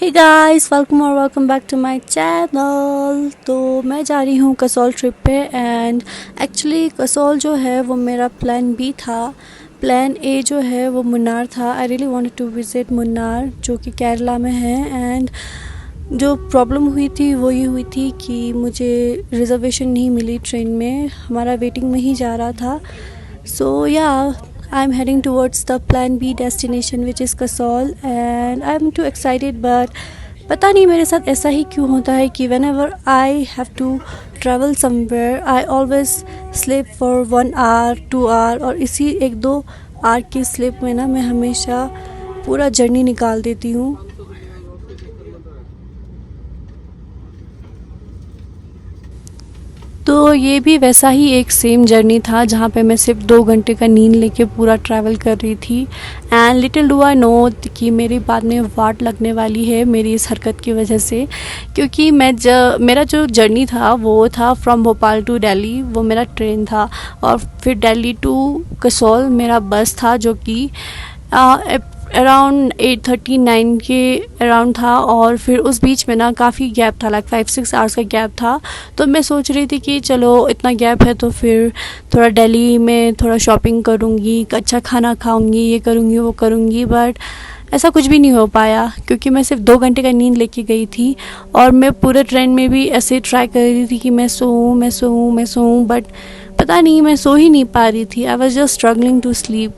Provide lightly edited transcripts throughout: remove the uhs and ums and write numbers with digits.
Hey guys, welcome back to my channel. तो मैं जा रही हूँ कसौल ट्रिप पे एंड एक्चुअली कसौल जो है वो मेरा प्लान बी था। प्लान ए जो है वो मुन्नार था। I really wanted to visit Munnar जो कि केरला में है। एंड जो प्रॉब्लम हुई थी वो ये हुई थी कि मुझे रिज़र्वेशन नहीं मिली ट्रेन में, हमारा वेटिंग में ही जा रहा था। So yeah, I'm heading towards the plan B destination which is Kasol and I'm too excited but पता नहीं मेरे साथ ऐसा ही क्यों होता है कि whenever I have to travel somewhere I always sleep for 1 hour 2 hour और इसी 1-2 hour के स्लीप में ना मैं हमेशा पूरा जर्नी निकाल देती हूँ। तो ये भी वैसा ही एक सेम जर्नी था जहाँ पे मैं सिर्फ 2 घंटे का नींद लेके पूरा ट्रैवल कर रही थी। And little do I know कि मेरी बाद में वाट लगने वाली है मेरी इस हरकत की वजह से, क्योंकि मेरा जो जर्नी था वो था फ्रॉम भोपाल टू दिल्ली, वो मेरा ट्रेन था। और फिर दिल्ली टू कसौल मेरा बस था जो कि अराउंड 8:39 के अराउंड था। और फिर उस बीच में ना काफ़ी गैप था, लाइक 5-6 आवर्स का गैप था। तो मैं सोच रही थी कि चलो इतना गैप है तो फिर थोड़ा दिल्ली में थोड़ा शॉपिंग करूँगी, अच्छा खाना खाऊँगी, ये करूँगी वो करूँगी। बट ऐसा कुछ भी नहीं हो पाया क्योंकि मैं सिर्फ 2 घंटे का नींद लेके गई थी। और मैं पूरे ट्रेन में भी ऐसे ट्राई कर रही थी कि मैं सोऊं बट पता नहीं मैं सो ही नहीं पा रही थी। I was just struggling to sleep.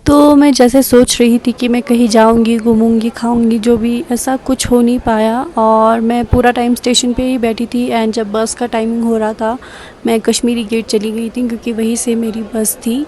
तो मैं जैसे सोच रही थी कि मैं कहीं जाऊंगी, घूमूंगी, खाऊंगी, जो भी, ऐसा कुछ हो नहीं पाया। और मैं पूरा टाइम स्टेशन पे ही बैठी थी। एंड जब बस का टाइमिंग हो रहा था मैं कश्मीरी गेट चली गई थी क्योंकि वहीं से मेरी बस थी।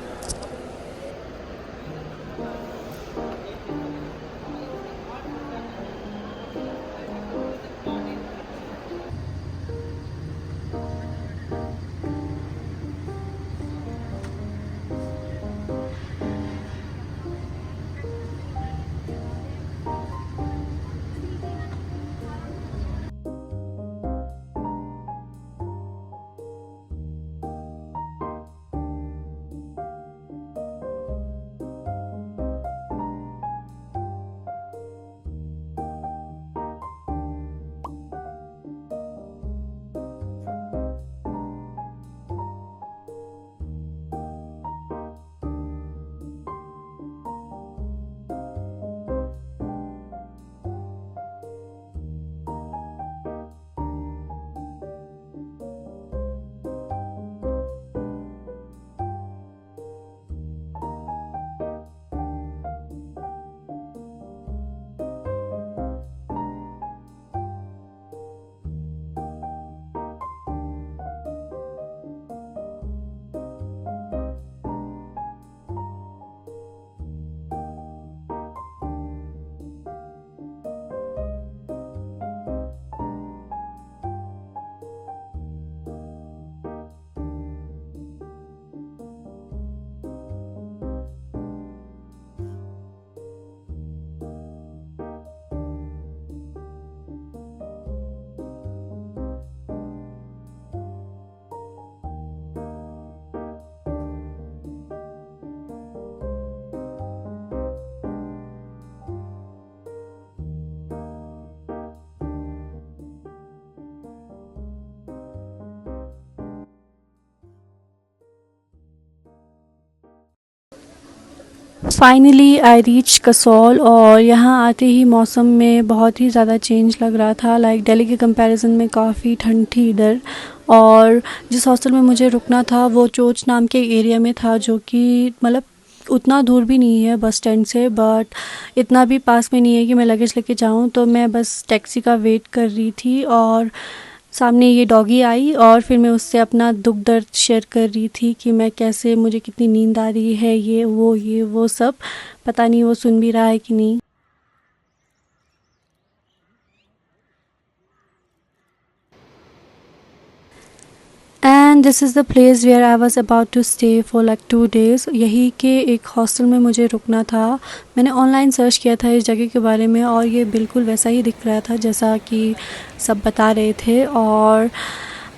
फाइनली आई रीच कसौल और यहाँ आते ही मौसम में बहुत ही ज़्यादा चेंज लग रहा था। लाइक दिल्ली के कंपैरिजन में काफ़ी ठंड थी इधर। और जिस हॉस्टल में मुझे रुकना था वो चोच नाम के एरिया में था जो कि मतलब उतना दूर भी नहीं है बस स्टैंड से, बट इतना भी पास में नहीं है कि मैं लगेज लेके जाऊँ। तो मैं बस टैक्सी का वेट कर रही थी और सामने ये डॉगी आई और फिर मैं उससे अपना दुख दर्द शेयर कर रही थी कि मैं कैसे, मुझे कितनी नींद आ रही है, ये वो सब। पता नहीं वो सुन भी रहा है कि नहीं। And this is the place where I was about to stay for like 2 days। यही के एक हॉस्टल में मुझे रुकना था। मैंने ऑनलाइन सर्च किया था इस जगह के बारे में और ये बिल्कुल वैसा ही दिख रहा था जैसा कि सब बता रहे थे। और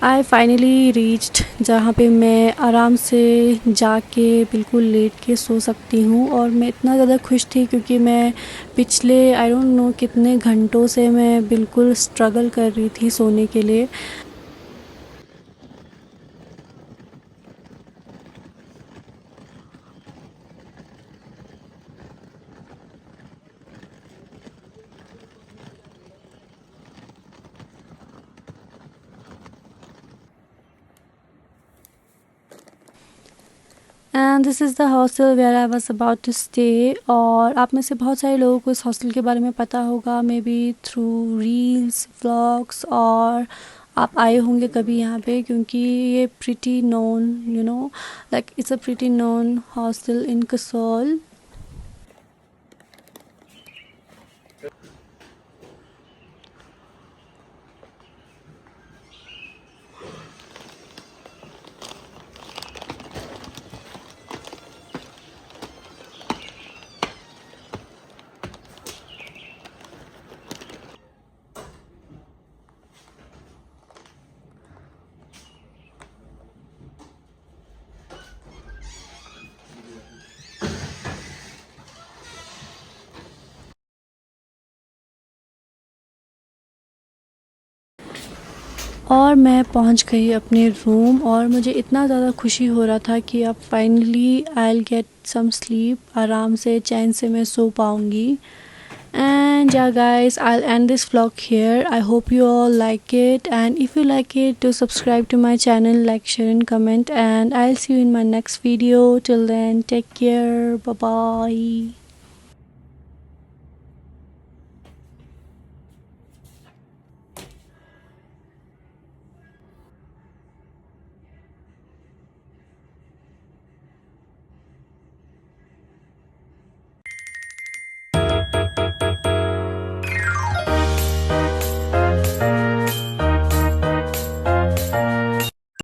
आई फाइनली रीच्ड जहाँ पे मैं आराम से जाके बिल्कुल लेट के सो सकती हूँ। और मैं इतना ज़्यादा खुश थी क्योंकि मैं पिछले आई डोंट नो कितने घंटों से मैं बिल्कुल स्ट्रगल कर रही थी सोने के लिए। And this is the hostel where I was about to stay. और आप में से बहुत सारे लोगों को इस हॉस्टल के बारे में पता होगा, maybe through reels vlogs, और आप आए होंगे कभी यहाँ पे क्योंकि ये pretty known like it's a pretty known hostel in Kasol. और मैं पहुंच गई अपने रूम और मुझे इतना ज़्यादा खुशी हो रहा था कि अब finally I will get some sleep, आराम से चैन से मैं सो पाऊँगी। And yeah guys, I'll end this vlog here. I hope you all like it, and if you like it, do subscribe to my channel, like, share and comment, and I'll see you in my next video. Till then, take care. Bye bye.